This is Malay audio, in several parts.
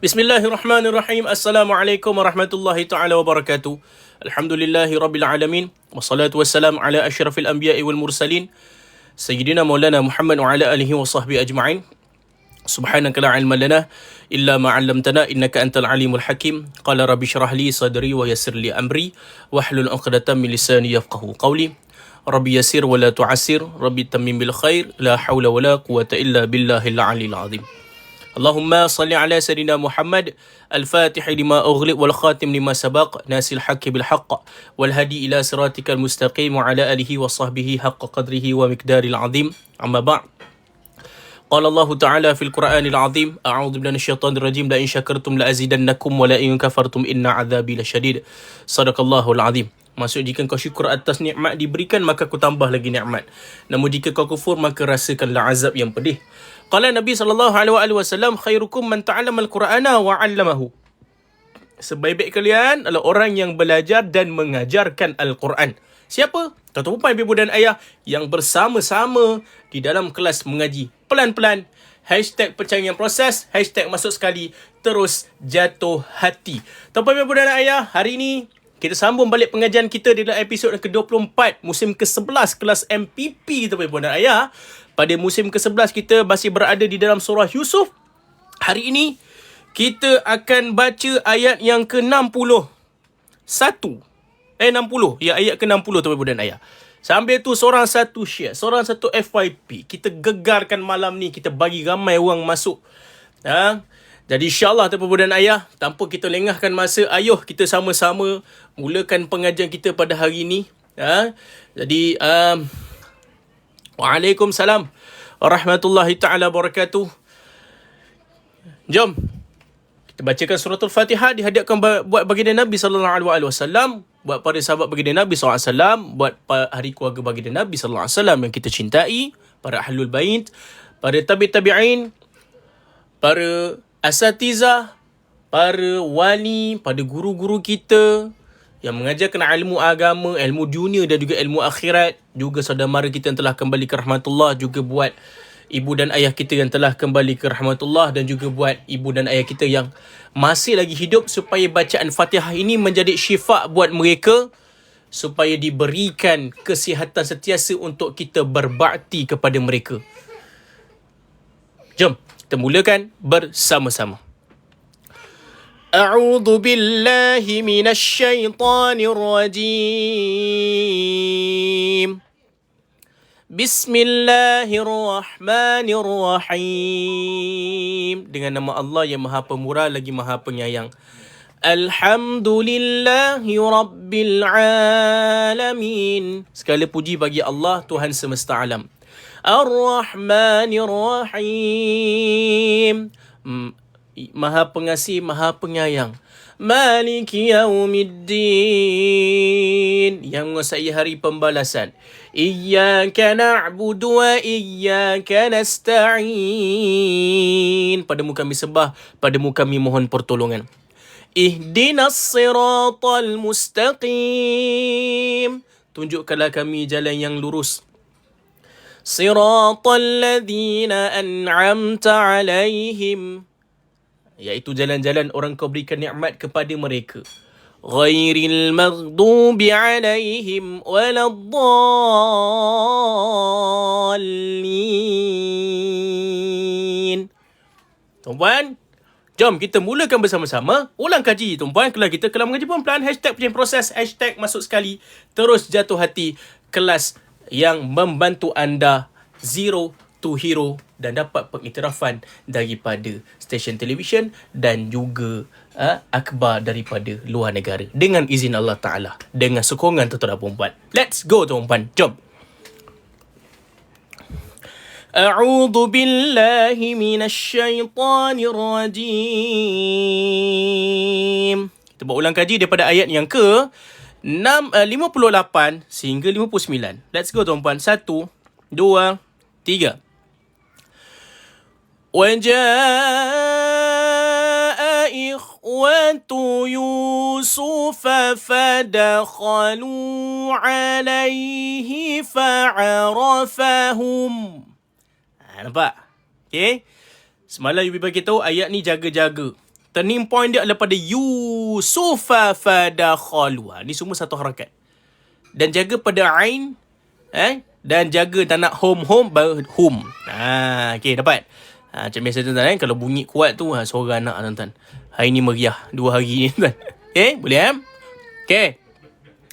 Bismillahirrahmanirrahim. Assalamualaikum warahmatullahi ta'ala wabarakatuh. Alhamdulillahi rabbil alamin. Wassalatu wassalamu ala asyrafil anbiya'i wal mursalin. Sayyidina Maulana Muhammad wa ala alihi wa sahbihi ajma'in. Subhanaka la ilma lana illa ma 'allamtana innaka antal alimul hakim. Qala rabbi shrah li sadri wa yassir li amri wahlul 'uqdatam min lisani yafqahu qawli. Rabbi yassir wa la tu'assir, rabbi tammim bil khair, la hawla wa la quwwata illa billahil 'aliyyil 'azim. Allahumma salli ala Sayyidina Muhammad al-Fatihi lima ughliq wal khatim lima sabaq nasil haqqi bil haqq wal hadi ila siratikal mustaqim wa ala alihi wa sahbihi haqqa qadrihi wa miqdaril azim. Amma ba'd. Qala Allah Ta'ala fil Qur'anil azim, a'udzu billahi minasyaitonir rajim, la in syakartum la azidannakum wa la in kafartum inna 'adzabi lasyadid. Sadaqallahul azim. Maksud, jika kau syukur atas nikmat diberikan, maka kau tambah lagi nikmat. Namun jika kau kufur, maka rasakanlah azab yang pedih. Qala Nabi SAW, khairukum man ta'allama al-Qur'ana wa 'allamahu. Sebaik-baik kalian adalah orang yang belajar dan mengajarkan Al-Quran. Siapa? Tuan-tuan puan, ibu dan ayah yang bersama-sama di dalam kelas mengaji. Pelan-pelan. Hashtag percayaan proses. Hashtag masuk sekali. Terus jatuh hati. Tuan-tuan, ibu dan ayah, hari ini kita sambung balik pengajian kita di dalam episod ke-24, musim ke-11 kelas MPP, tuan-tuan dan ayah. Pada musim ke-11 kita masih berada di dalam surah Yusuf. Hari ini kita akan baca ayat yang ke-60. 60. Ya, ayat ke-60, tuan-tuan dan ayah. Sambil tu seorang satu share, seorang satu FYP. Kita gegarkan malam ni, kita bagi ramai orang masuk. Jadi insyaAllah, tuan-tuan dan ayah, tanpa kita lengahkan masa, ayuh kita sama-sama mulakan pengajian kita pada hari ini. Jadi Waalaikumsalam warahmatullahi ta'ala wabarakatuh. Jom kita bacakan suratul Fatihah, dihadiahkan buat baginda Nabi SAW, buat para sahabat baginda Nabi SAW, buat ahli keluarga baginda Nabi SAW yang kita cintai, para ahlul bait, para tabi'in, para asatizah, para wali, pada guru-guru kita yang mengajarkan ilmu agama, ilmu dunia dan juga ilmu akhirat, juga saudara mara kita yang telah kembali ke rahmatullah, juga buat ibu dan ayah kita yang telah kembali ke rahmatullah, dan juga buat ibu dan ayah kita yang masih lagi hidup, supaya bacaan Fatihah ini menjadi syifa buat mereka, supaya diberikan kesihatan sentiasa untuk kita berbakti kepada mereka. Jom kita mulakan bersama-sama. A'udzu billahi minasy syaithanir rajim. Bismillahirrahmanirrahim. Dengan nama Allah yang Maha Pemurah lagi Maha Penyayang. Alhamdulillahi rabbil alamin. Segala puji bagi Allah, Tuhan semesta alam. Ar-Rahmanir-Rahim. Maha Pengasih, Maha Penyayang. Maliki yaumiddin. Yang menguasai hari pembalasan. Iyyaka na'budu wa iyyaka nasta'in. Padamu kami sembah, padamu kami mohon pertolongan. Ihdinas siratal mustaqim. Tunjukkanlah kami jalan yang lurus. Siratal ladzina an'amta alaihim. Iaitu jalan-jalan orang kau berikan nikmat kepada mereka. Ghairil maghdubi alaihim waladdallin. Tuan-puan, jom kita mulakan bersama-sama. Ulang kaji, tuan-puan. Kelas kita kelas mengaji pelan-pelan. Hashtag percayaan proses. Hashtag masuk sekali. Terus jatuh hati. Kelas yang membantu anda zero to hero dan dapat pengiktirafan daripada stesen televisyen dan juga akhbar daripada luar negara dengan izin Allah Ta'ala, dengan sokongan tuan-tuan dan puan-puan. Let's go, tuan-puan. Jom. A'udzu billahi minasy syaithanir rajim. Kita buat ulang kaji daripada ayat yang ke 58 sehingga 59. Let's go, tuan-puan. 1, 2, 3. وَجَاءَ إِخْوَةُ يُوسُفَ فَدَخَلُوا عَلَيْهِ فَعَرَفَهُمْ. Nampak? Okay? Semalam you bagi tahu ayat ni jaga-jaga. Turning point dia adalah pada Yusufa fadakhalu. Ni semua satu harakat. Dan jaga pada ain, dan jaga tak nak home, home. Okay, dapat. Macam biasa tuan-tuan, kalau bunyi kuat tu, suara anak tuan-tuan. Hari ni meriah, 2 hari ni tuan. Okay, boleh Okay.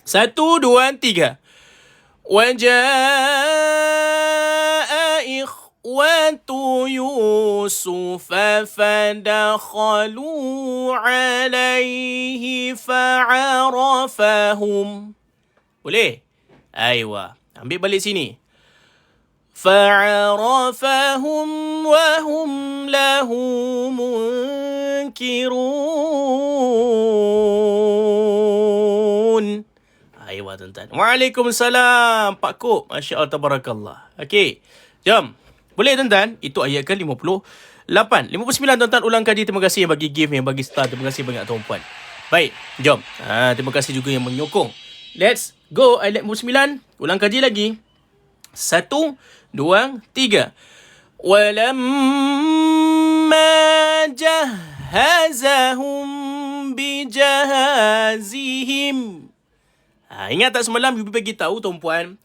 1, 2, 3. Waja'a ikhwatu Yusuf fadakhalu alaihi fa'arafahum. Boleh? Aywa. Ambil balik sini. فعرفهم وهم له منكرون. Aywa tuan-tuan. Waalaikumsalam Pak Kop. Masya Allah tabarakallah. Okey. Jom. Boleh tuan-tuan? Itu ayat ke 58. 59 tuan-tuan ulang kaji. Terima kasih yang bagi gift, yang bagi star. Terima kasih banyak tuan-puan. Baik. Jom. Terima kasih juga yang menyokong. Let's go. Ayat 59. Ulang kaji lagi. 1, 2, 3. Walamma jahazahum bijahazihim. Ingat tak semalam Ibu bagi tahu tuan-puan,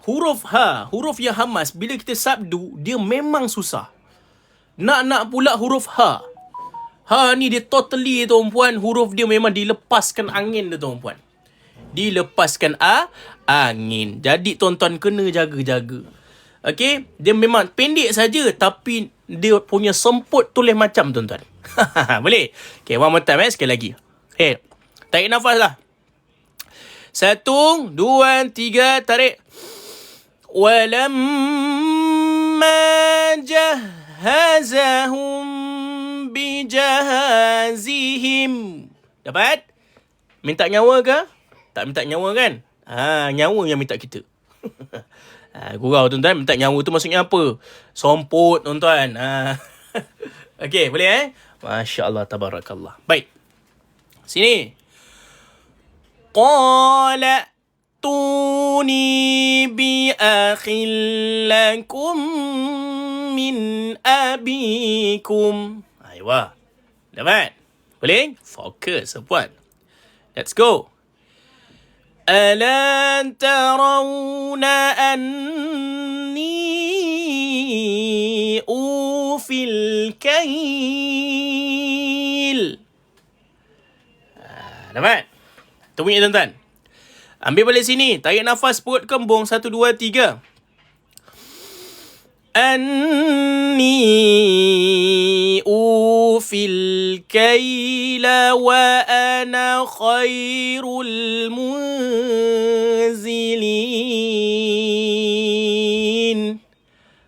huruf ha, huruf yang hamas bila kita sabdu dia memang susah. Nak pula huruf ha. Ha ni dia totally tuan-puan, huruf dia memang dilepaskan angin dia tuan-puan. Dilepaskan angin. Jadi tuan-tuan kena jaga-jaga. Okey, dia memang pendek saja tapi dia punya semput tulis macam tuan-tuan. Boleh? Okey, one more time sekali lagi. Okay, tarik nafas lah. 1, 2, 3, tarik. Walamma jahazahum bijahazihim. Dapat? Minta nyawa ke? Tak minta nyawa kan? Nyawa yang minta kita. Gurau tuan-tuan, minta nyawa tu maksudnya apa? Somput tuan-tuan. Okey, boleh Masya Allah tabarakallah. Baik. Sini. Qala tuni bi akhil lakum min abikum. Aywa. Dapat? Boleh? Fokus puan. Let's go. ألا ترون أني أوفي الكيل. Dapat? Itu bunyi tuan-tuan. Ambil balik sini. Tarik nafas perut kembung. 1, 2, 3. أني أوفي الكيل وأنا خير المنزلين.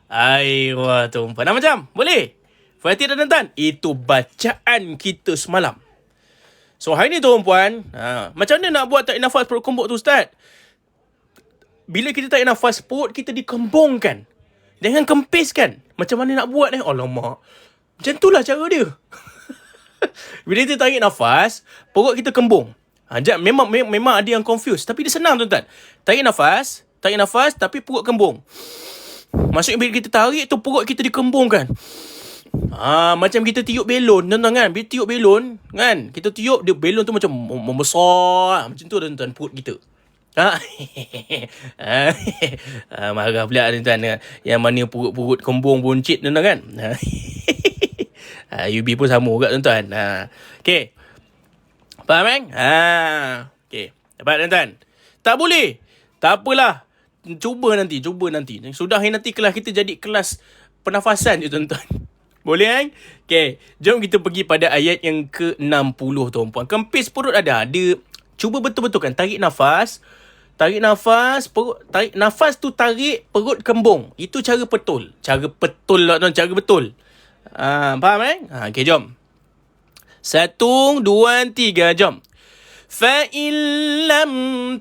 Aywa tuan-puan. Macam? Boleh? Fatih dan tuan-tuan. Itu bacaan kita semalam. So hari ni tuan-puan, macam mana nak buat tarik nafas perut kembung tu Ustaz? Bila kita tarik nafas, perut kita dikembungkan. Jangan kempiskan. Macam mana nak buat Alamak. Macam itulah cara dia. Bila kita tarik nafas, perut kita kembung. Memang ada yang confused. Tapi dia senang tuan-tuan. Tarik nafas, tapi perut kembung. Maksudnya bila kita tarik tu, perut kita dikembungkan. Macam kita tiup belon tuan-tuan kan. Bila tiup belon kan, kita tiup dia, belon tu macam membesar. Macam tu tuan-tuan perut kita. Marah pula tuan-tuan. Yang mana perut kembung buncit tuan-tuan kan. UB pun sama juga tuan-tuan. Okay. Faham okay. Dapat tuan-tuan? Tak boleh. Tak apalah. Cuba nanti. Sudah nanti kelas kita jadi kelas pernafasan je tuan-tuan. Boleh Okay. Jom kita pergi pada ayat yang ke-60 tuan-puan. Kempis perut ada. Dia cuba betul-betul kan. Tarik nafas, perut, tarik nafas tu, tarik, perut kembung. Itu cara betul. Cara betul lah tuan, cara betul. Faham Okay, jom. 1, 2, 3, jom. Fa illam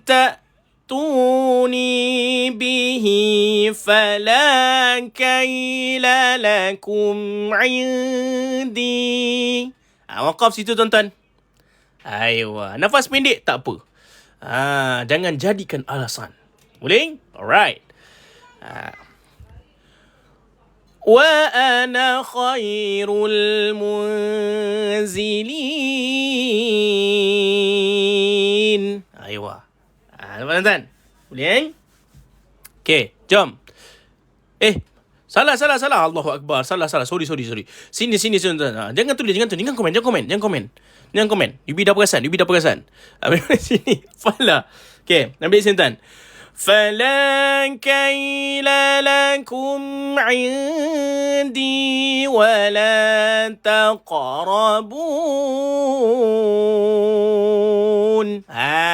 ta'tuni bihi fala kaila lakum indi. Waqaf situ tuan-tuan. Aywa. Nafas pendek tak apa. Jangan jadikan alasan. Boleh? Alright. Wa ana khairul munzilin. Aywa. Tuan-tuan. Boleh? Okey, jom. Salah. Allahu Akbar. Salah. Sorry. Sini, tuan-tuan. Jangan tulis, jangan komen. Yubi dah perasan. Ambil sini. Fala. Okey, ambil sini, tuan. فلا كيل لكم عندي ولا تقربون.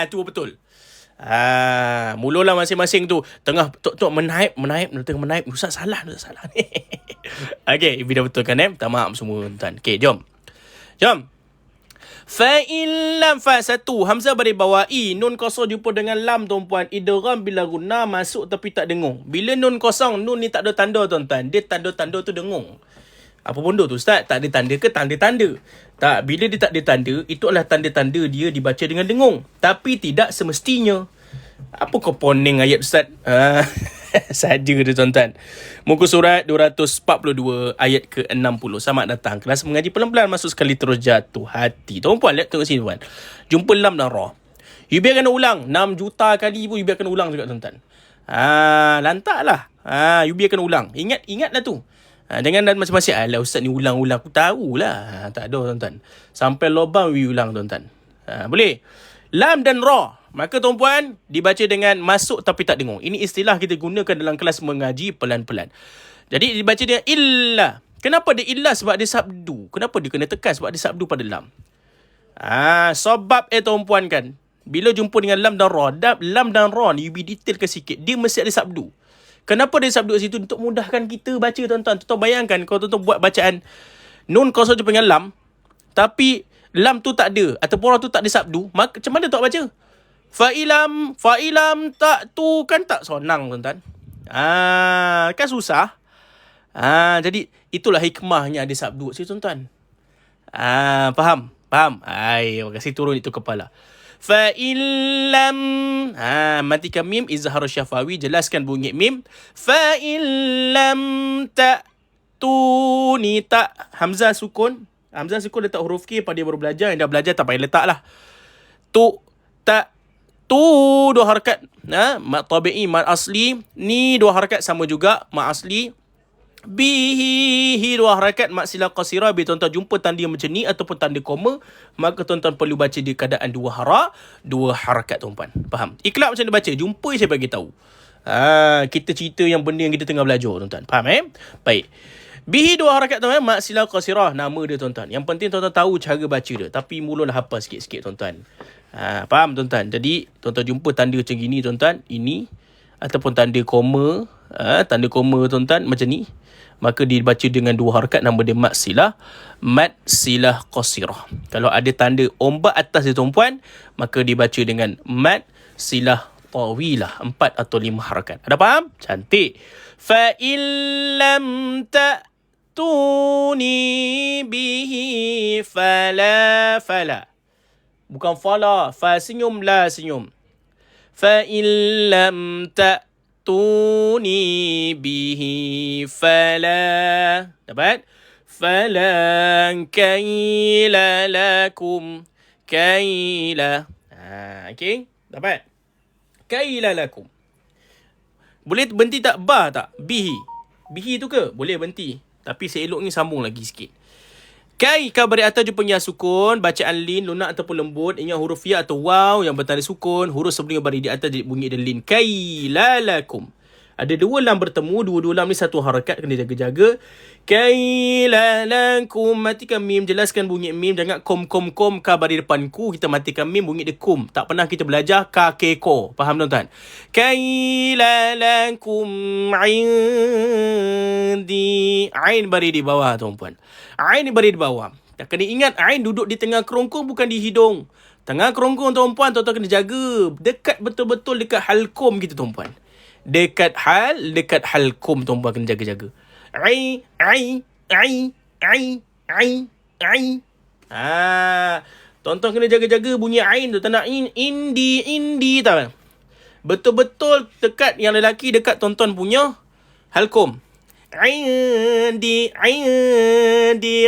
Tu betul. Mulalah masing-masing tu tengah menaip. Tengah menaip. Ustaz salah ni. Okey, ibu dah betul kan Minta maaf semua tuan. Okey, jom. Fa'ilam satu Hamzah beri bawah i. Nun kosong jumpa dengan lam tuan-puan. Idgham bila guna masuk tapi tak dengung. Bila nun kosong, nun ni tak ada tanda tuan-tuan. Dia tanda-tanda tu dengung. Apa benda tu Ustaz? Tak ada tanda ke tanda-tanda? Tak, bila dia tak ada tanda, itu adalah tanda-tanda dia dibaca dengan dengung. Tapi tidak semestinya. Apa kau poning ayat Ustaz? Saja dia tuan-tuan. Muka surat 242 ayat ke-60. Selamat datang. Kelas mengaji pelan-pelan masuk sekali terus jatuh hati. Tuan-puan, lihat tengok sini tuan. Jumpa lam dan ra. You biar kena ulang. 6 juta kali pun you biar kena ulang juga tuan-tuan. Lantaklah. You biar kena ulang. Ingatlah tu. Jangan masing-masing. Alah Ustaz ni ulang-ulang. Aku tahulah. Tak ada tuan-tuan. Sampai lubang you ulang tuan-tuan. Boleh? Lam dan ra. Maka tuan-puan dibaca dengan masuk tapi tak dengung. Ini istilah kita gunakan dalam kelas mengaji pelan-pelan. Jadi dibaca dengan illa. Kenapa dia illa? Sebab dia sabdu. Kenapa dia kena tekan? Sebab dia sabdu pada lam. Sebab tuan-puan kan. Bila jumpa dengan lam dan ra. Lam dan ra ni you be detailkan sikit. Dia mesti ada sabdu. Kenapa dia sabdu kat situ? Untuk mudahkan kita baca tuan-tuan. Tuan-tuan bayangkan kalau tuan-tuan buat bacaan nun kosong jumpa dengan lam. Tapi lam tu tak ada. Ataupun ra tu tak ada sabdu. Maka macam mana tuan baca? Fa'ilam tak tu kan tak sonang tuan-tuan. Kan susah. Jadi itulah hikmahnya ada sabdu kat situ tuan-tuan. Faham? Terima kasih turun itu kepala. Fa'ilam matikan mim izhar syafawi, jelaskan bunyi mim. Fa'ilam tak tu ni tak hamzah sukun. Hamzah sukun letak huruf K pada dia baru belajar. Yang dah belajar tak payah letak lah. Tu tak tu dua harakat. Mat tabi'i, mat asli. Ni dua harakat sama juga. Mat asli. Bihi dua harakat. Mat silah qasirah. Bila tuan-tuan jumpa tanda yang macam ni ataupun tanda koma, maka tuan-tuan perlu baca di keadaan dua harakat tuan-tuan. Faham? Iqlab macam mana baca? Jumpa saya bagi tahu. Kita cerita yang benda yang kita tengah belajar tuan-tuan. Faham Baik. Bihi dua harakat tuan-tuan. Mat silah qasirah. Nama dia tuan-tuan. Yang penting tuan-tuan tahu cara baca dia. Tapi mulalah hafal sikit-sikit tuan-tuan. Faham tuan-tuan? Jadi tuan-tuan jumpa tanda macam gini tuan-tuan, ini ataupun tanda koma, tuan-tuan macam ni, maka dibaca dengan dua harakat. Nama dia mat silah qasirah. Kalau ada tanda ombak atas dia tuan-puan, maka dibaca dengan mat silah tawilah, 4 atau 5 harakat. Ada faham? Cantik. Fa illam ta'tuni bihi fala. Bukan fala. Fa senyum, la senyum. Fa illam ta'tuni bihi fala. Dapat? Fala kaila lakum. Kaila. Okay? Dapat? Kaila lakum. Boleh berhenti tak? Ba tak? Bihi. Bihi tu ke? Boleh berhenti. Tapi seeloknya sambung lagi sikit. Kai khabar atas jumpa sukun, bacaan lin, lunak ataupun lembut. Ingat huruf ya atau waw yang bertanda sukun. Huruf sebelum bari di atas jadi bunyi ada lin. Kai lalakum. Ada dua lam bertemu, dua lam ni satu harakat, kena jaga-jaga. Kai lalakum, matikan mim, jelaskan bunyi mim. Jangan kom khabar di depan ku, kita matikan mim, bunyi dia kum. Tak pernah kita belajar ka ke ko. Faham tuan-tuan? Kai lalakum indi. Ain bari di bawah tuan-puan. Ain bari di bawah. Tak kena ingat ain duduk di tengah kerongkong, bukan di hidung. Tengah kerongkong tuan-puan, tuan-tuan kena jaga. Dekat betul-betul dekat halkom kita tuan-puan. Dekat halkom tuan-puan kena jaga-jaga. Ai. Tuan-tuan kena jaga-jaga bunyi ain tu. Tak nak indi tak. Betul-betul dekat yang lelaki dekat tuan-tuan punya halkom. indi, indi.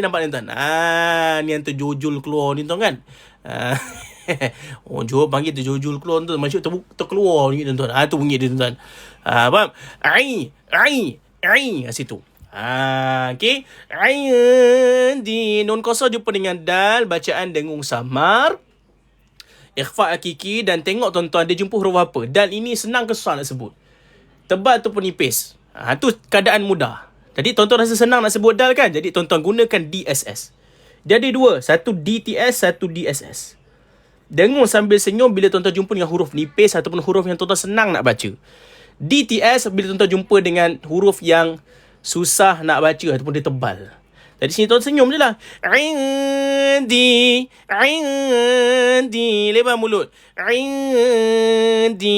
Nampak ni tuan? Ni yang terjojol keluar ni tuan kan? Ah, orang Johor panggil terjojol keluar tu. Maksud terkeluar ni tuan. Tu bunyi dia tuan. Faham? Ai. Kat situ. Okey. Indi. Nun qasar jumpa dengan dal. Bacaan dengung samar. Ikhfa hakiki. Dan tengok tuan-tuan dia jumpa huruf apa. Dal ini senang ke susah nak sebut? Tebal ataupun nipis? Tu keadaan mudah. Jadi tuan-tuan rasa senang nak sebut dal kan? Jadi tuan-tuan gunakan DSS. Dia ada dua. Satu DTS, satu DSS. Dengung sambil senyum bila tuan-tuan jumpa dengan huruf nipis ataupun huruf yang tuan-tuan senang nak baca. DTS bila tuan-tuan jumpa dengan huruf yang susah nak baca ataupun dia tebal. Jadi sini tuan senyum je lah. Indi. Lebar mulut. Indi.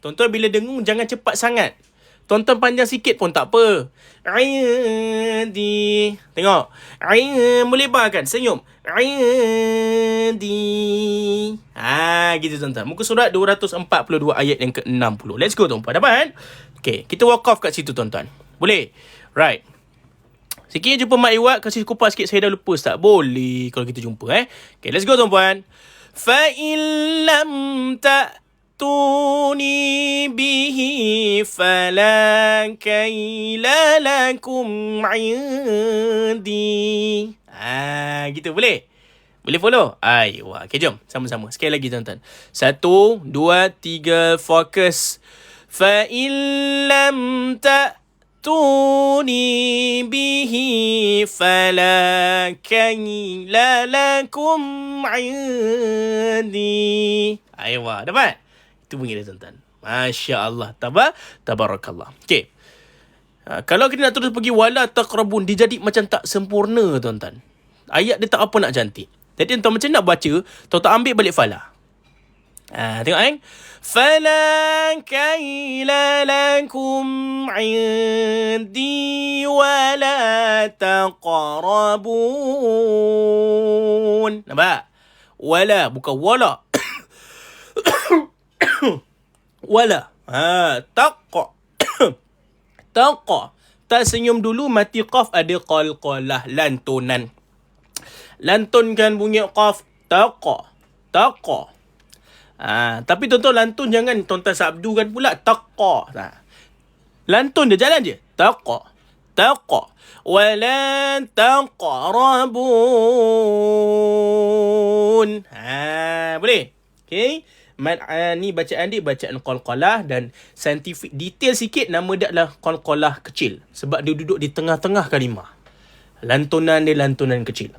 Tuan-tuan bila dengung jangan cepat sangat. Tuan-tuan panjang sikit pun tak apa. Indi. Tengok. Boleh lebarkan. Senyum. Indi. Gitu tuan-tuan. Muka surat 242 ayat yang ke-60. Let's go tuan-tuan. Dapat? Okay. Kita walk off kat situ tuan-tuan. Boleh? Right. Sekiranya jumpa Mak Iwat, kasih kupas sikit. Saya dah lupa tak? Boleh kalau kita jumpa. Okay. Let's go tuan-tuan. فَإِنْ لَمْ تَأْتُونِي بِهِ فَلَا كَيْلَ لَكُمْ عِنْدِي. Gitu boleh? Boleh follow? Wah. Okay, jom. Sama-sama. Sekali lagi, tuan-tuan. 1, 2, 3, fokus. فَإِنْ لَمْ تَأْتُونِي بِهِ فَلَا كَيْلَ لَكُمْ عِنْدِي. Wah. Dapat? Itu bunyi dia, tuan-tuan. Masya Allah. Tabarakallah. Okay. Kalau kita nak terus pergi wala taqrabun, dia jadi macam tak sempurna, tuan-tuan. Ayat dia tak apa nak cantik. Jadi tuan-tuan macam nak baca, tuan-tuan ambil balik fala. Tengok fala kaila lakum indi wala taqrabun. Nampak? Wala, bukan wala. Wala. Taqa. Tak senyum dulu, mati qaf ada qalqalah, lantunan. Lantunkan bunyi qaf. Taqa. Tapi tuan-tuan lantun jangan tuan-tuan sabdukan pula. Taqa. Lantun dia jalan je. Taqa. Wala taqrabun. Boleh? Okay. Ni bacaan dia bacaan qalqalah dan saintifik detail sikit, nama dia adalah qalqalah kecil sebab dia duduk di tengah-tengah kalimah. Lantunan dia lantunan kecil.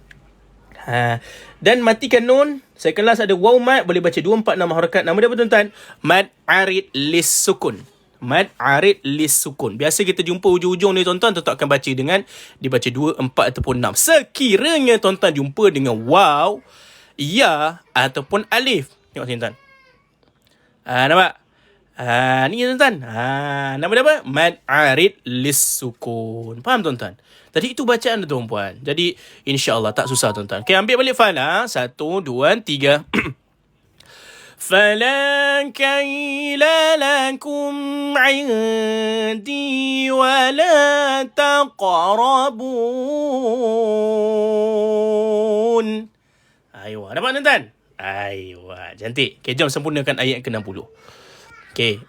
Dan matikan nun. Saya kelas ada waw mat, boleh baca 2, 4, 6 harakat. Nama dia apa tuan-tuan? Mad arid lis sukun. Mad arid lis sukun. Biasa kita jumpa ujung-ujung ni tuan-tuan akan baca dengan dibaca 2, 4 ataupun 6. Sekiranya tuan-tuan jumpa dengan waw, ya ataupun alif. Tengok sini tuan. Nampak? Ni tuan-tuan. Nama dia apa? Mad arid lis sukun. Faham tuan-tuan? Tadi itu bacaan tu tuan-puan. Jadi insya-Allah tak susah tuan-tuan. Okay, ambil balik fala. 1, 2, 3. Fala kaila lakum indi wala taqrabun. Dapat tuan-tuan? Cantik. Okay, jom sempurnakan ayat ke-60. Okay.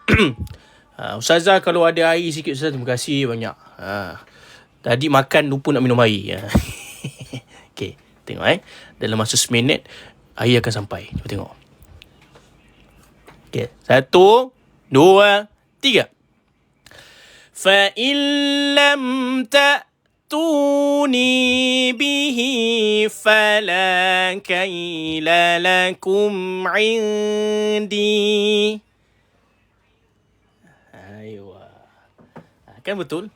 Ustazah kalau ada air sikit, Ustazah terima kasih banyak. Tadi makan lupa nak minum air. Okay, tengok dalam masa 1 minit air akan sampai. Cuba tengok. Okay, 1, 2, 3. Fa illam ta'tuni bihi fala kaila lakum indi. Kan betul?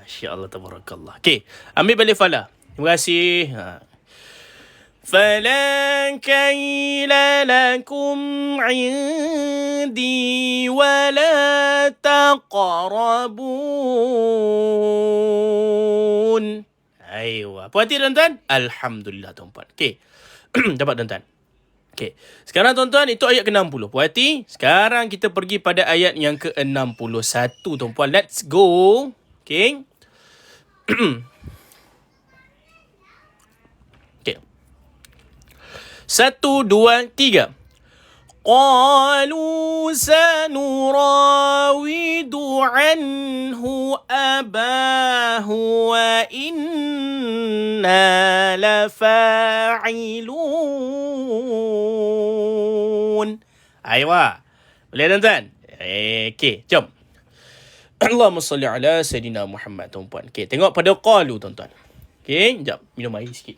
Masya-Allah tabarakallah. Okey, ambil balik fala. Terima kasih. Fala kaila lakum indi wala taqrabun. Puas hati tuan-tuan? Alhamdulillah tuan-tuan. Okey. Dapat tuan-tuan. Okay. Sekarang tuan-tuan, itu ayat ke-60. Puan hati. Sekarang kita pergi pada ayat yang ke-61, tuan-puan. Let's go. Okay. Okay. 1, 2, 3. قالوا سنراود عنه أباه وإنا لفاعلون. أيوة. Boleh tuan-tuan? Okay, jom. Allahumma salli ala Sayyidina Muhammad, tuan-puan. Okay, tengok pada qalu, tuan-tuan. Okay, jap. Minum air sikit.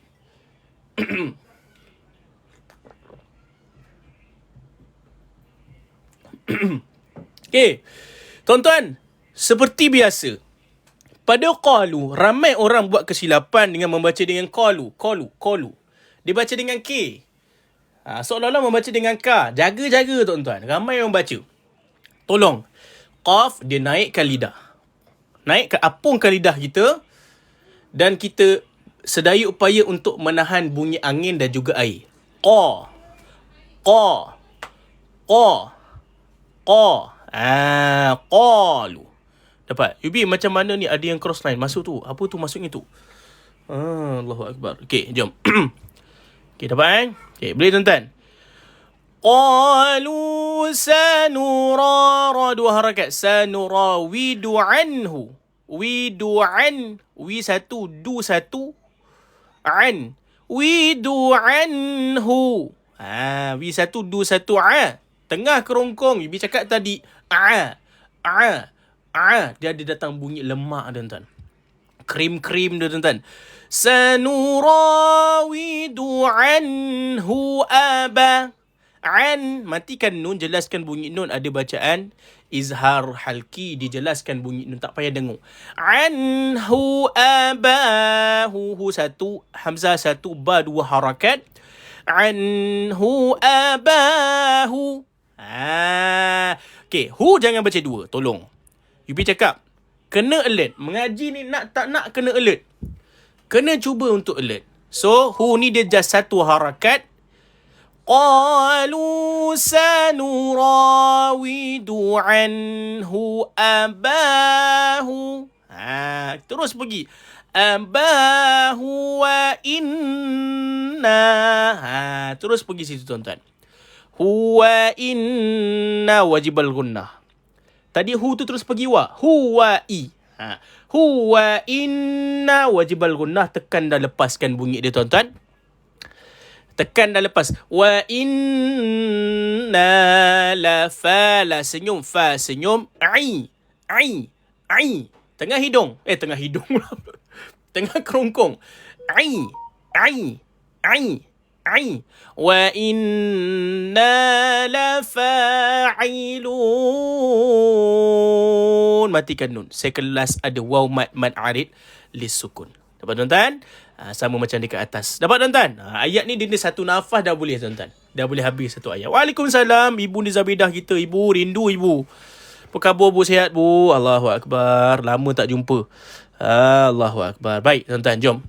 Okay, tuan-tuan, seperti biasa, pada qalu, ramai orang buat kesilapan dengan membaca dengan qalu. Dia baca dengan K. Seolah-olah membaca dengan K. Jaga-jaga, tuan-tuan. Ramai orang baca. Tolong. Qaf, dia naikkan lidah. Apungkan lidah kita. Dan kita sedaya upaya untuk menahan bunyi angin dan juga air. Qa. Qalu. Dapat? Yubi, macam mana ni ada yang cross line masuk tu? Apa tu maksudnya tu? Allahu Akbar. Okay, jom. Okay, dapat Okay, boleh tuan-tuan? Qalu sanura, dua harakat. Sanurawidu anhu. Widu an. Wi satu, du satu. An. Widu anhu. Wi satu, du satu. Tengah kerongkong. Ibi cakap tadi. Dia ada datang bunyi lemak, tuan-tuan. Krim-krim dia, tuan-tuan. Sanurawidu anhu aba. An, matikan nun, jelaskan bunyi nun. Ada bacaan izhar halki, dijelaskan bunyi nun, tak payah dengung. Anhu abahu, hu satu, hamzah satu, ba dua harakat. Anhu abahu. Okay, hu jangan baca dua, tolong. Yubi cakap, kena alert. Mengaji ni tak nak kena alert. Kena cuba untuk alert. So, hu ni dia just satu harakat. Qalu sanurawidu anhu abahu. Terus pergi. Abahu wa inna. Terus pergi situ, tuan-tuan. Huwa inna wajibal gunnah. Tadi hu tu terus pergi wa. Huwa i. Huwa inna wajibal gunnah. Tekan dan lepaskan bunyi dia, tuan-tuan. Tekan dah lepas. Wa inna la fa, la senyum. Fa senyum. Ai. Tengah hidung. Tengah hidung. Tengah kerongkong. Ai. Wa inna la fa'ilun. Matikan nun. Second last ada waw mad arid lisukun. Dapat, tuan-tuan? Sama macam dekat atas. Dapat, tuan-tuan? Ayat ni dia satu nafas dah boleh, tuan-tuan. Dah boleh habis satu ayat. Waalaikumsalam. Ibu Nizabidah kita. Ibu, rindu ibu. Apa khabar, Bu? Sihat, Bu? Allahu Akbar. Lama tak jumpa. Allahu Akbar. Baik, tuan-tuan. Jom.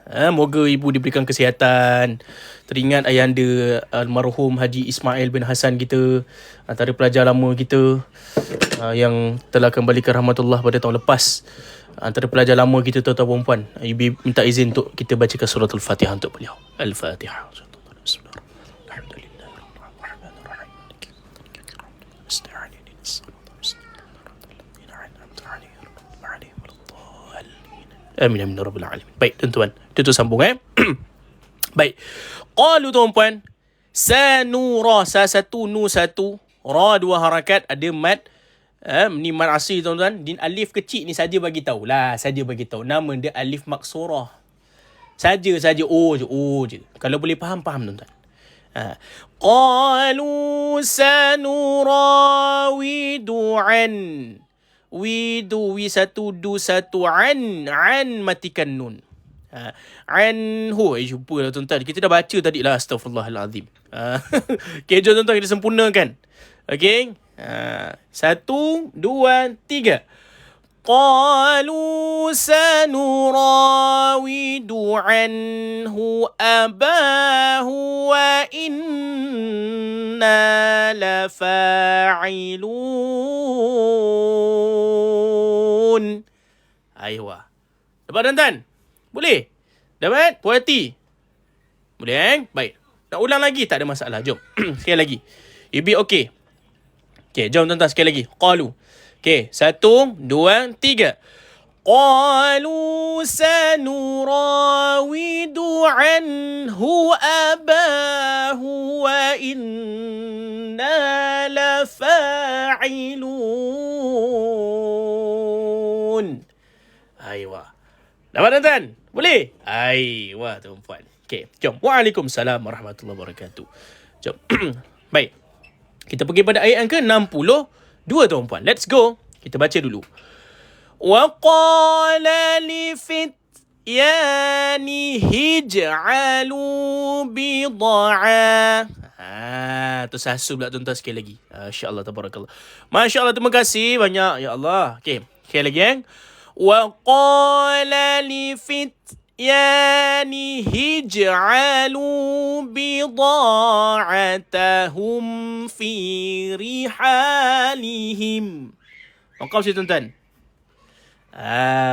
Moga ibu diberikan kesihatan. Teringat ayahanda almarhum Haji Ismail bin Hassan kita. Antara pelajar lama kita. Yang telah kembali ke rahmatullah pada tahun lepas. Antara pelajar lama kita, tuan-tuan perempuan. Ibu minta izin untuk kita bacakan surah Al-Fatihah untuk beliau. Al-Fatihah. Amin amin rabbil alamin. Baik, tuan-tuan. Itu sambung Baik. Qalu, tuan-puan. Sanura, sa satu, nu satu. Ra dua harakat, ada mad. Ni mad asli, tuan-tuan. Din alif kecil ni saja bagi tahu lah. Saja bagi tahu. Nama dia alif maksurah. Saja. O je. Kalau boleh faham, tuan-tuan. Qalu sanurawidu an. Widu, wi satu, du satu, an matikan nun. Anhu, jumpa lah, tuan-tuan. Kita dah baca tadi lah, astaghfirullahalazim. Okay, jom, tuan-tuan, kita sempurnakan. Okay. 1, 2, 3. قالوا سنراود عنه أباه وإنا لفاعلون. Aywa. Dapat tuan-tuan? Boleh? Dapat? Puas hati? Boleh Baik. Nak ulang lagi? Tak ada masalah. Jom. Sekali lagi. Ibi okey. Okey, jom tuan-tuan sekali lagi. Qalu. Okey, 1, 2, 3. قالوا سنراود عنه أباه وإنا لفاعلون. Aywa. Dapat tuan-tuan? Boleh? Aywa tuan-puan. Okey, jom. Waalaikumsalam warahmatullahi wabarakatuh. Jom. Baik. Kita pergi pada ayat yang ke-62 tuan-puan. Let's go. Kita baca dulu. وَقَالَ لِفِتْيَانِهِ اجْعَلُوا بِضَاعَةً. Tersasul pula tuan-tuan sekali lagi. Masya-Allah, tabarakallah. Masya-Allah, terima kasih banyak. Ya Allah. Okey, sekali lagi. وَقَالَ لِفِتْيَانِهِ اجْعَلُوا بِضَاعَتَهُمْ فِي رِحَالِهِمْ. Maqam situ tuan-tuan.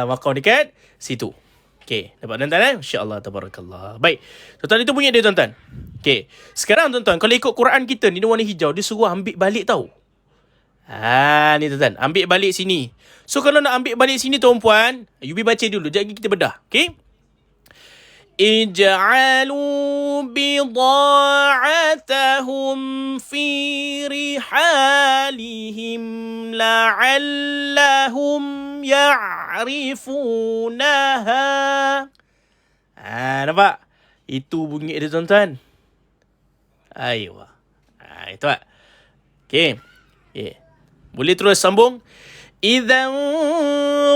Maqam dekat situ. Okey, dapat tuan-tuan Masya-Allah, tabarakallah. Baik. Tuan-tuan, itu bunyi dia tuan-tuan. Okey. Sekarang tuan-tuan, kalau ikut Quran kita ni warna hijau, dia suruh ambil balik tau. Ni tuan-tuan, ambil balik sini. So kalau nak ambil balik sini tuan-puan, Yubi baca dulu, jap lagi kita bedah. Okey? Ij'alu bida'atahum fi rihalihim la'allahum ya'rifunaha. Nampak? Itu bunyi dia tuan-tuan. Aywa. Itu tak? Okey. Boleh terus sambung. إِذَا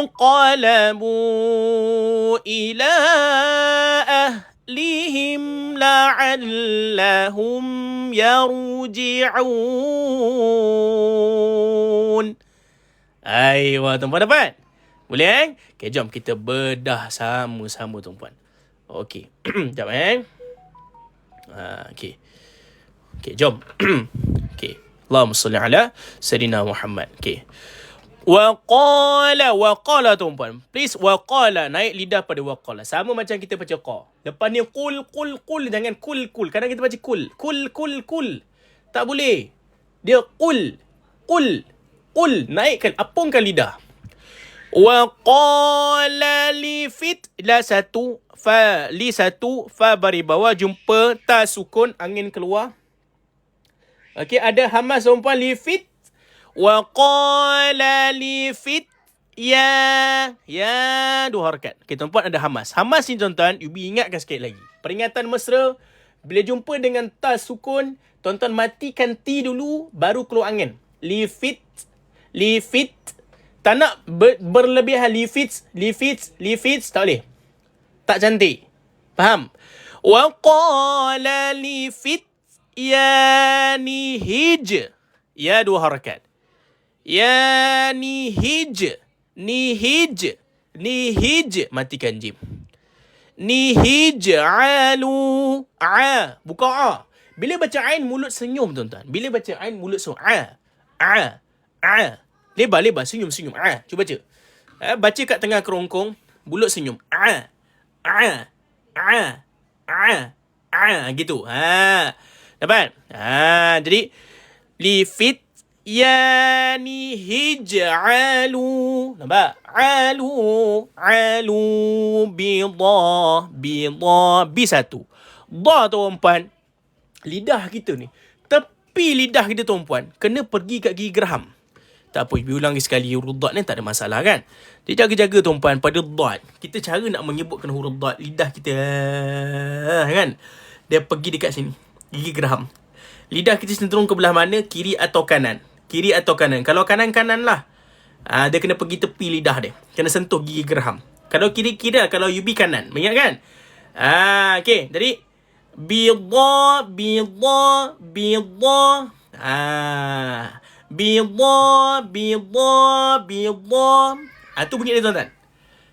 انقلبوا إِلَىٰ أَهْلِهِمْ لَعَلَّهُمْ يَرْجِعُونَ. Aywa, tuan-puan dapat? Boleh? Okay, jom kita bedah sama-sama tuan-puan. Okey. Sekejap Okey. Okey, jom. Okey. Allahumma salli ala Sayyidina Muhammad. Okey. Waqala tuan-puan. Please, waqala. Naik lidah pada waqala. Sama macam kita baca qa. Lepas ni qul. Jangan kul. Kadang kita baca kul. Kul. Tak boleh. Dia qul. Naikkan, apungkan lidah. Waqala li fit. La satu. Fa. Li satu. Fa bari bawah. Jumpa ta sukun. Angin keluar. Okey, ada hamas tuan-puan. Li fit. وَقَالَ لِفِتْيَا. Ya, dua harakat. Okay, tuan-puan ada hamas. Hamas ni tuan-tuan, Yubi ingatkan sikit lagi. Peringatan mesra, bila jumpa dengan ta sukun, tuan-tuan matikan ti dulu, baru keluar angin. Lifit. Tak nak berlebihan. Lifit, tak boleh. Tak cantik. Faham? وَقَالَ لِفِتْيَانِهِ. Ya, dua harakat. Ya nihij. Matikan jim. Nihij'alu. Buka a. Bila baca ain mulut senyum tuan-tuan. Bila baca ain mulut senyum. Lebar senyum. Cuba baca. Baca kat tengah kerongkong, mulut senyum. Gitu. Dapat? Jadi lifit yani hij'alu. Nampak? Alu bidha satu. Dha tuan-puan, lidah kita ni, tepi lidah kita tuan-puan kena pergi kat gigi geraham. Tak apa, Ibu ulang sekali. Huruf dhat ni tak ada masalah kan. Jadi jaga-jaga tuan-puan pada dhat. Kita cara nak menyebutkan huruf dhat, lidah kita kan, dia pergi dekat sini, gigi geraham. Lidah kita cenderung ke belah mana? Kiri atau kanan? Kiri atau kanan? Kalau kanan-kanan lah. Dia kena pergi tepi lidah dia. Kena sentuh gigi geraham. Kalau kiri-kiri, kalau Yubi kanan. Mengingat kan? Okay. Jadi, bidha. Bidha. Tu bunyi dia tuan-tuan.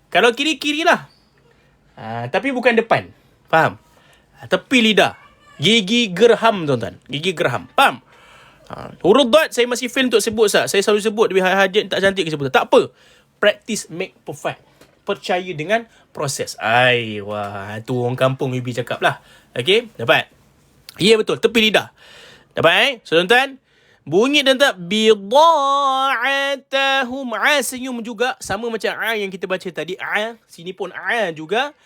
Kalau kiri-kiri lah. Tapi bukan depan. Faham? Tepi lidah. Gigi gerham tuan-tuan. Gigi gerham. Faham? Huruf dad saya masih fail untuk sebut Ustaz. Saya selalu sebut lebih hajat tak cantik ke sebut. Tak apa. Practice make perfect. Percaya dengan proses. Wah, tu orang kampung Yubi cakap lah. Okey, dapat? Ya betul, tepi lidah. Dapat So tuan-tuan, bunyi tuan-tuan bida'atahum. Senyum juga sama macam yang kita baca tadi. Sini pun juga.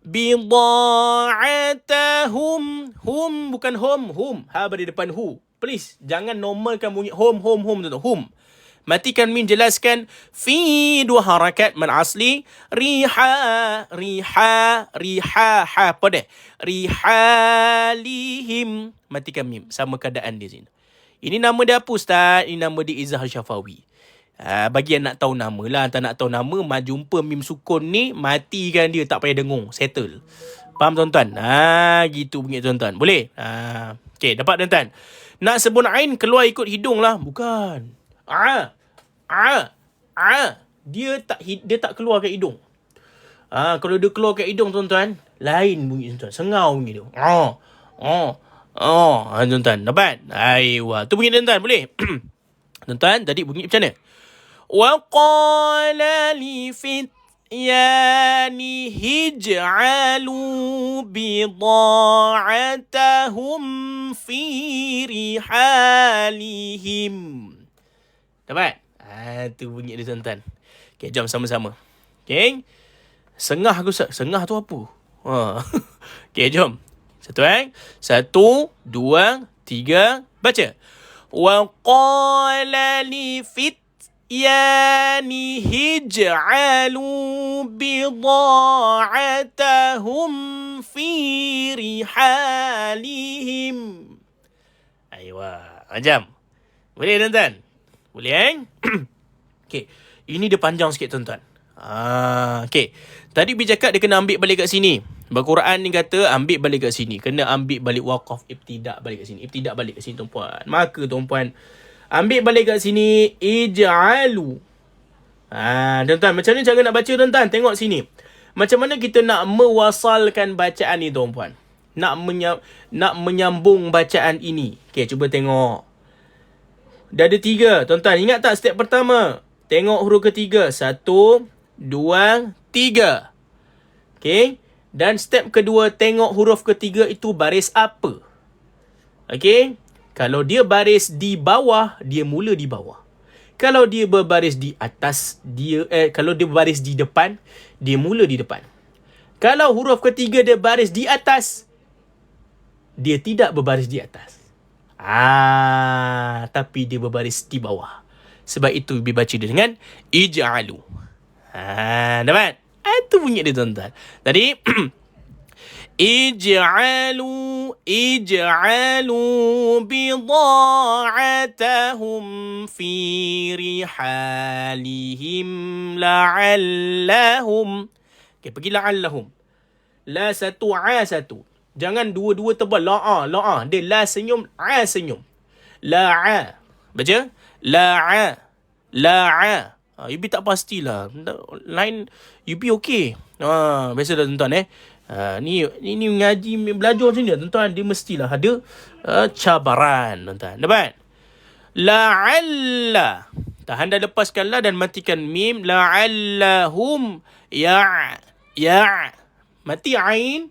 Bida'atahum. Hum bukan hum. Beri depan hu. Please, jangan normalkan bunyi hum tuan-tuan. Hum. Matikan mim, jelaskan fi 2 harakat man asli riha pada rihalihim. Matikan mim, sama keadaan dia sini. Ini nama dia apa Ustaz? Ini nama dia Izzah Syafawi. Bagi yang nak tahu nama lah. Tak nak tahu nama, jumpa mim sukun ni, matikan dia, tak payah dengung, settle. Faham tuan-tuan? Gitu bunyi tuan-tuan. Boleh? Okey, dapat tuan-tuan. Nak sebut ain keluar ikut hidung lah. Bukan. Dia tak keluar kat hidung. Kalau dia keluar kat hidung tuan-tuan, lain bunyi tuan-tuan. Sengau bunyi dia. Tuan-tuan, dapat? Tu bunyi tuan-tuan, boleh? Tuan-tuan, tadi bunyi macam mana? Wa qala li fityanihi ij'alu bida'atahum fi rihalihim. Dapat? Tu bunyi dia tuan-tuan. Okay, jom sama-sama. Okay. Sengah aku Ustaz. Sengah tu apa? Okay, jom. 1, 2, 3, baca. Wa qala li fityanihi ij'alu bida'atahum fi rihalihim. Macam. Boleh tuan-tuan? Boleh Okay. Ini dia panjang sikit tuan-tuan. Okay. Tadi Bi cakap dia kena ambil balik kat sini. Al-Quran ni kata ambil balik kat sini. Kena ambil balik waqaf ibtidak balik kat sini. Ibtidak balik kat sini tuan-puan. Maka tuan-puan, ambil balik kat sini. Ij'alu. Tuan-tuan, macam ni cara nak baca tuan-tuan? Tengok sini. Macam mana kita nak mewasalkan bacaan ni tuan-puan? Nak menyambung bacaan ini. Okay, cuba tengok. Dah ada 3. Tuan-tuan, ingat tak step pertama? Tengok huruf ketiga. 1, 2, 3. Okay. Dan step kedua, tengok huruf ketiga itu baris apa. Okay. Kalau dia baris di bawah, dia mula di bawah. Kalau dia berbaris di atas, kalau dia berbaris di depan, dia mula di depan. Kalau huruf ketiga dia baris di atas, dia tidak berbaris di atas. Tapi dia berbaris di bawah. Sebab itu dibaca dia dengan ij'alu. Dapat? Itu bunyi dia tuan-tuan. Tadi ij'alu bida'atahum fi rihalihim la'allahum. Okay, pergi la'allahum. La satu, satu. Jangan dua-dua tebal. La'a. Dia la senyum, senyum. La'a. Baca. La'a. Yubi tak pastilah. Lain Yubi okey. Biasa dah tuan-tuan Ni ngaji belajar macam ni tuan-tuan. Dia mestilah ada cabaran tuan-tuan. Dapat? La'alla. Tahan dah, lepaskan la dan matikan mim. La'allahum mati ain.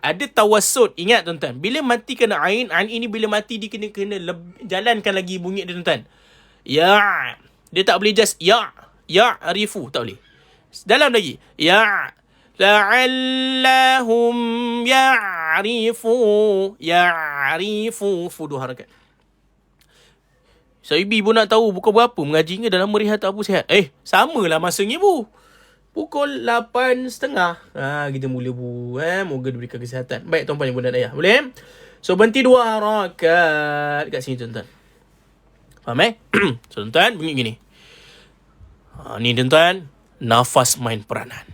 Ada tawassut. Ingat tuan-tuan, bila mati kena ain ini bila mati dia kena jalankan lagi bunyi dia tuan-tuan. Dia tak boleh just ya'rifu, tak boleh. Dalam lagi. La'allahum ya'rifu fudu harakat. Ibu nak tahu pukul berapa mengaji ni, dalam rehat tak apa sihat. Samalah masanya bu. Pukul 8.30 kita mula bu. Moga diberikan kesihatan. Baik tuan-tuan ibu dan ayah. Boleh? So berhenti 2 harakat kat sini tuan-tuan. Faham So tuan-tuan bunyi gini. Ni tuan-tuan, nafas main peranan.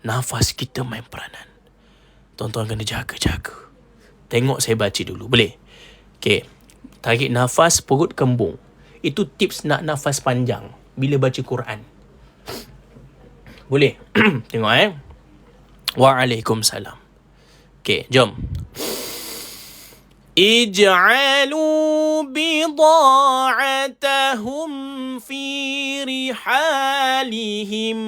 Nafas kita main peranan. Tuan-tuan kena jaga-jaga. Tengok saya baca dulu. Boleh? Okay. Tarik nafas, perut kembung. Itu tips nak nafas panjang bila baca Quran. Boleh? Tengok Waalaikumsalam. Okay, jom. اجعلوا بضاعتهم في رحالهم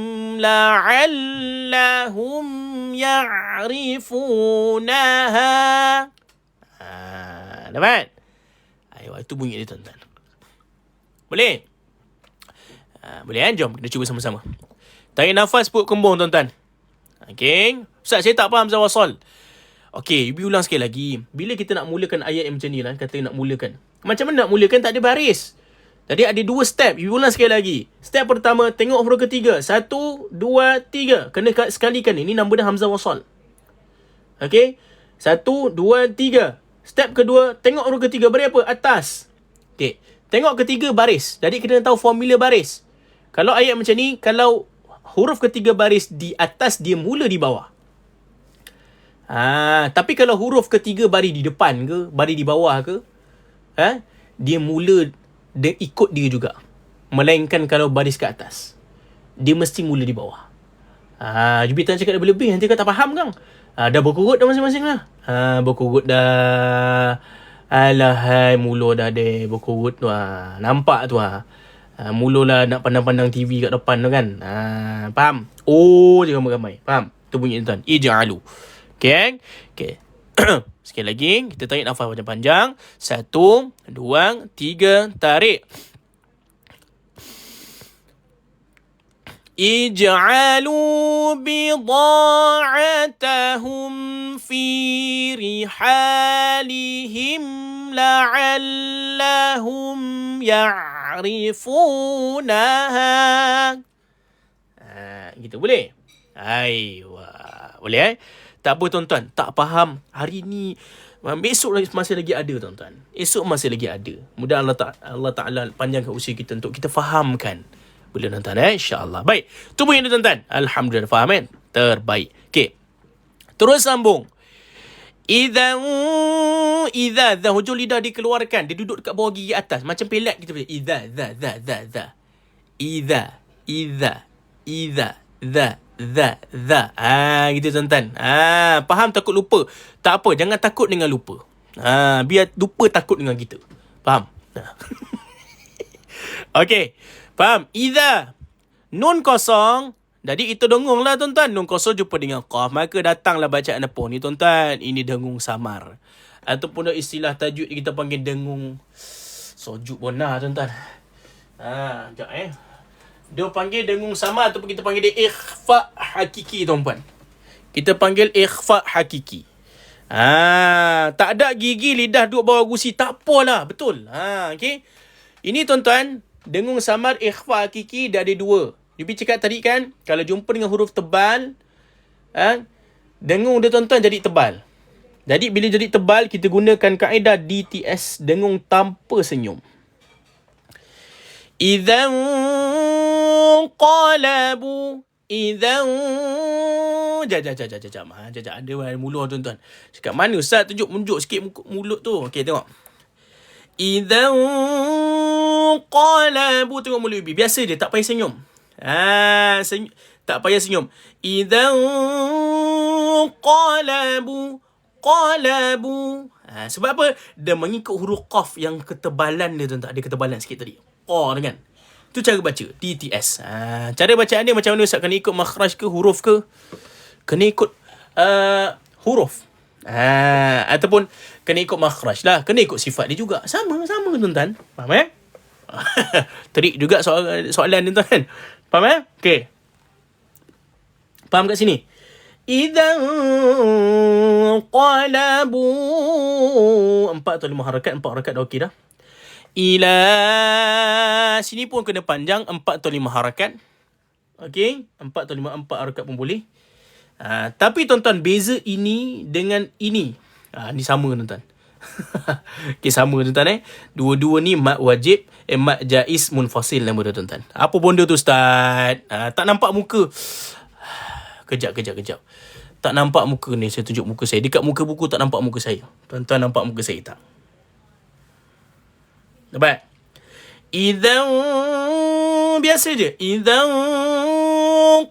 لعلهم يعرفونها. Dapat? Ayo, itu bunyi dia tuan-tuan. Boleh? Boleh kan? Jom kita cuba sama-sama. Tarik nafas, perut kembung tuan-tuan. Okay. Ustaz, saya tak faham zawasal. Okey, Ibu ulang sekali lagi. Bila kita nak mulakan ayat yang macam ni lah, kata nak mulakan. Macam mana nak mulakan? Tak ada baris. Jadi ada 2 step. Ibu ulang sekali lagi. Step pertama, tengok huruf ketiga. 1, 2, 3. Kena sekalikan. Ini nama dia Hamzah Wasal. Okey. 1, 2, 3. Step kedua, tengok huruf ketiga. Beri apa? Atas. Okey. Tengok ketiga baris. Jadi kita tahu formula baris. Kalau ayat macam ni, kalau huruf ketiga baris di atas, dia mula di bawah. Tapi kalau huruf ketiga baris di depan ke, baris di bawah ke, dia mula dia ikut dia juga. Melainkan kalau baris ke atas, dia mesti mula di bawah. Jubitan cakap dah berlebih, nanti kau tak faham kan? Dah berkurut dah masing-masing lah. Berkurut dah. Alahai, mula dah deh berkurut tu. Nampak tu mulalah nak pandang-pandang TV kat depan tu kan. Faham? Oh, je ramai-ramai. Faham? Tu bunyi tuan. Ij'alu. Okay. Sekali lagi, kita tarik nafas panjang-panjang. 1, 2, 3, tarik. Ij'alu bida'atahum fi rihalihim la'allahum ya'rifunaha. Gitu boleh? Boleh Tak apa tuan-tuan, tak faham hari ni, besok masih lagi ada tuan-tuan. Esok masih lagi ada. Mudah Allah Ta'ala panjangkan usia kita untuk kita fahamkan. Boleh tuan-tuan insya-Allah. Baik, tu bunyi tuan-tuan. Alhamdulillah faham kan? Terbaik. Okey. Terus sambung. Idza hujung lidah dikeluarkan, dia duduk dekat bawah gigi atas macam pelat kita baca. Idza. Gitu tuan-tuan. Faham takut lupa? Tak apa, jangan takut dengan lupa. Biar lupa takut dengan kita. Faham? Okey. Faham? Idza. Nun kosong. Jadi itu dengung lah tuan-tuan. Nun kosong jumpa dengan qaf. Maka datanglah bacaan apa ni tuan-tuan? Ini dengung samar. Ataupun istilah tajuk kita panggil dengung sojuk bonah tuan-tuan. Sekejap dia panggil dengung samar ataupun kita panggil dia ikhfa hakiki tuan-tuan. Kita panggil ikhfa hakiki. Tak ada gigi lidah duduk bawah gusi, tak apalah, betul. Okey. Ini tuan-tuan, dengung samar ikhfa hakiki dia ada 2. Yubi cakap tadi kan, kalau jumpa dengan huruf tebal, dengung dia tuan-tuan jadi tebal. Jadi bila jadi tebal, kita gunakan kaedah DTS, dengung tanpa senyum. Idzan qalabu. Jajak. Ada mulut tuan-tuan. Cakap mana Ustaz? Tunjuk sikit mulut tu. Okey, tengok. Idzan qalabu. Tengok mulut Ibi. Biasa je, tak payah senyum. Tak payah senyum. Idzan qalabu. Sebab apa? Dia mengikut huruf qaf yang ketebalan dia tuan-tuan. Ada ketebalan sikit tadi. Kan? Itu cara baca. DTS. Cara bacaan dia macam mana Ustaz? Kena ikut makhraj ke huruf ke? Kena ikut huruf. Ataupun kena ikut makhraj lah. Kena ikut sifat dia juga. Sama tuan-tuan. Faham Trik juga soalan ni tuan. Faham Okey. Faham kat sini? Idzan qalabu. 4 atau 5 harakat. 4 harakat dah okey dah. Ila. Sini pun kena panjang. 4 atau 5 harakat. Okey. 4 atau 5. 4 harakat pun boleh. Tapi tuan-tuan, beza ini dengan ini. Ni sama tuan-tuan. Okey, sama tuan-tuan Dua-dua ni mat wajib. Mat jaiz munfasil nama dia tuan-tuan. Apa benda tu Ustaz? Tak nampak muka. Kejap. Tak nampak muka ni. Saya tunjuk muka saya. Dekat muka buku tak nampak muka saya. Tuan-tuan nampak muka saya tak? Dapat? Idzan. Biasa je. Idzan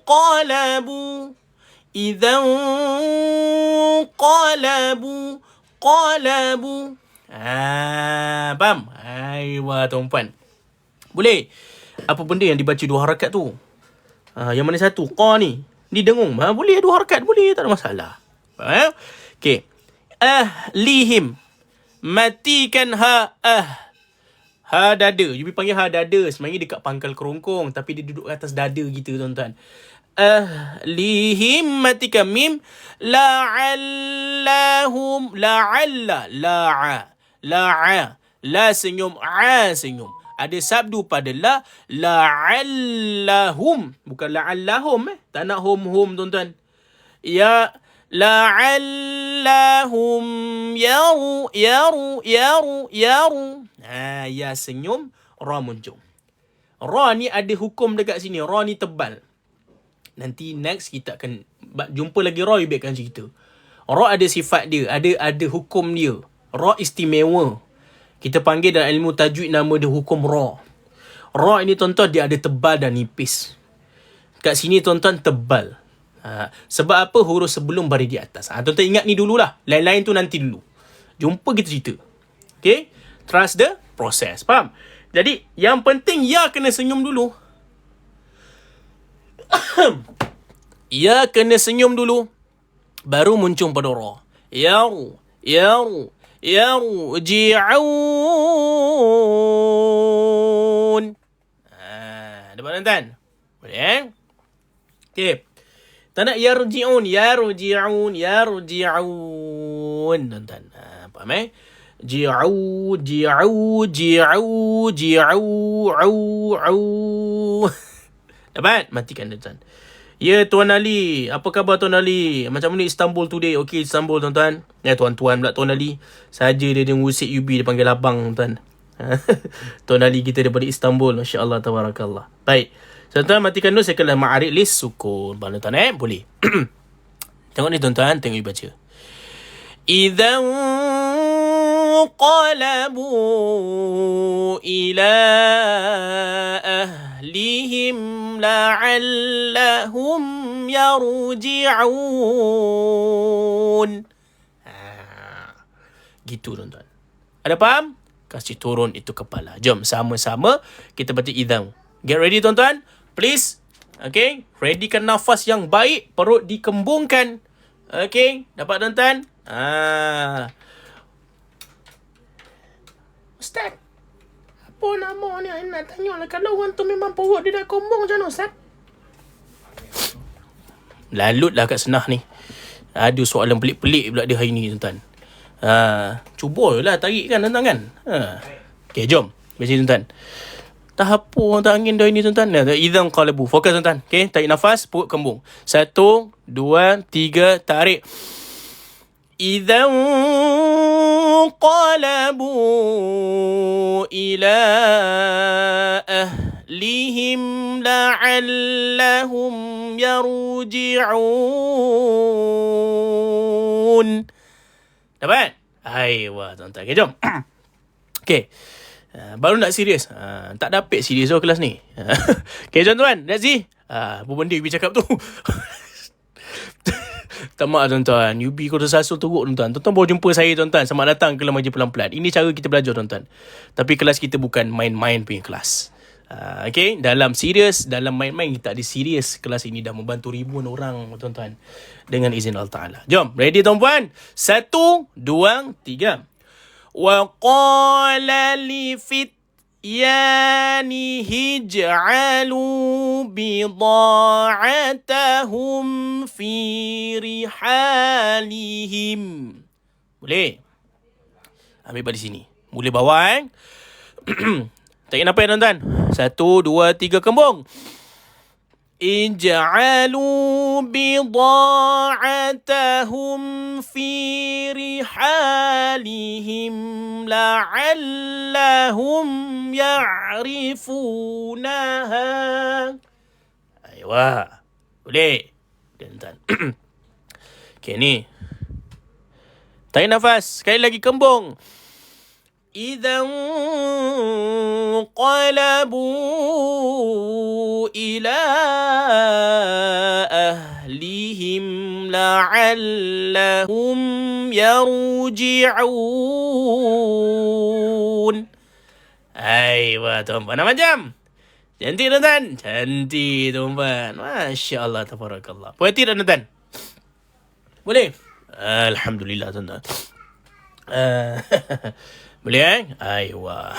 qalabu. Idza qalabu. Qalabu. Faham? Wah, tuan-puan. Boleh? Apa benda yang dibaca 2 harakat tu? Yang mana satu? Qa ni. Ni dengung. Boleh 2 harakat. Boleh. Tak ada masalah. Faham? Okay. Ahlihim. Matikan ha dada. You panggil ha dada. Sebenarnya dekat pangkal kerongkong. Tapi dia duduk atas dada kita, tuan-tuan. Ahlihim. Matikan mim. La'allahum. La'a. La senyum. A senyum. Ada sabdu pada la. La'allahum. Bukan la'allahum. Tak nak hum, tuan-tuan. Ya. La'allahum yaru. Ya senyum. Ra muncul. Ra ni ada hukum dekat sini. Ra ni tebal. Nanti next kita akan jumpa lagi ra, you akan cerita. Ra ada sifat dia. Ada hukum dia. Ra istimewa. Kita panggil dalam ilmu tajwid nama dia hukum ra. Ra ini, tuan-tuan, dia ada tebal dan nipis. Kat sini, tuan-tuan, tebal. Sebab apa? Huruf sebelum baris di atas. Tuan-tuan ingat ni dululah. Lain-lain tu nanti dulu. Jumpa kita cerita. Okay? Trust the process. Faham? Jadi, yang penting ya kena senyum dulu. Ya kena senyum dulu. Baru muncul pada ra. Yaru. Yarji'un. Dapat, tuan-tuan? Boleh, Okay. Tak nak yarji'un. Yarji'un, tuan-tuan. Faham, Ji'u. Dapat? Matikan, tuan-tuan. Ya, Tuan Ali. Apa khabar, Tuan Ali? Macam mana Istanbul today? Okey, Istanbul, tuan-tuan. Tuan-tuan pula, Tuan Ali. Saja dia ngusik UB, dia panggil abang, tuan. Tuan Ali kita daripada Istanbul. Masya Allah, tabarakallah. Baik. Tuan-tuan, matikan dulu. Saya akan ma'arid list sukun. Tuan-tuan, boleh. Tengok ni, tuan-tuan. Tengok you baca. Idza qalabu ila ahlihim la'allahum yarji'un. Gitu, tuan-tuan. Ada faham? Kasih turun itu kepala. Jom sama-sama kita baca idza. Get ready, tuan-tuan. Please. Okay. Readykan nafas yang baik. Perut dikembungkan. Okay. Dapat, tuan-tuan? Ustaz, apa nama ni? Nak tanya lah. Kalau orang tu memang perut dia dah kembung, macam mana, Ustaz? Lalut lah kat senah ni. Ada soalan pelik-pelik pula dia hari ni, tuan-tuan. Cubalah tarik kan, tuan-tuan kan. Okay, jom. Baca, tuan-tuan. Tak apa orang tak angin dah ini, tuan-tuan. Idzan qalabu. Fokus, tuan-tuan. Okay, tarik nafas, perut kembung. 1, 2, 3, tarik. Idzan qalabu ila ahlihim la'allahum yarji'un. Dapat? Wah, tuan-tuan. Okay, jom. Okay. Baru nak serius. Tak dapat serius kelas ni. Okay, tuan-tuan. Let's see. Apa benda Yubi cakap tu? Tak maaf, tuan-tuan. Yubi kau tersasul teruk, tuan-tuan. Tuan-tuan baru jumpa saya, tuan-tuan. Selamat datang ke Lemaja Pelan-Pelan. Ini cara kita belajar, tuan-tuan. Tapi kelas kita bukan main-main punya kelas. Okay. Dalam serius, dalam main-main, kita ada serius. Kelas ini dah membantu ribuan orang, tuan-tuan. Dengan izin Allah Ta'ala. Jom. Ready, tuan-puan? 1, 2, 3. Wa qala li fityanihi ij'alu bida'atahum fi rihalihim. Boleh? Ambil pada sini. Boleh bawa, Tarik nafas, tuan-tuan. 1, 2, 3, kembung. Ij'alu bida'atahum fi rihalihim la'allahum ya'rifunaha. Aywa. Boleh. Tuan-tuan. Okay, ni. Tarik nafas. Sekali lagi, kembung. إذا انقلبوا إلى لعلهم يرجعون. أيوة tuan-puan, macam cantik tuan-tuan, cantik tuan-puan, Masya Allah, tabarakallah. Poetik tak tuan-tuan? Boleh? Alhamdulillah tuan-tuan. Boleh Aywa.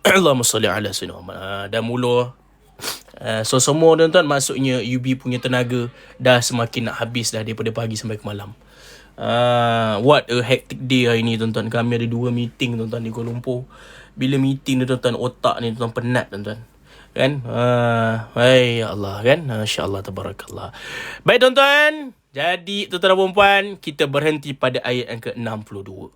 Allahumma salli ala sayyidina Muhammad. Dah mula. So semua tuan-tuan, maksudnya UB punya tenaga dah semakin nak habis dah daripada pagi sampai ke malam. What a hectic day hari ni tuan-tuan. Kami ada 2 meeting tuan-tuan di Kuala Lumpur. Bila meeting ni tuan-tuan, otak ni tuan-tuan penat tuan-tuan. Kan? Hai Allah kan? Masya-Allah tabarakallah. Baik tuan-tuan, jadi tuan-tuan dan puan-puan, kita berhenti pada ayat yang ke-62.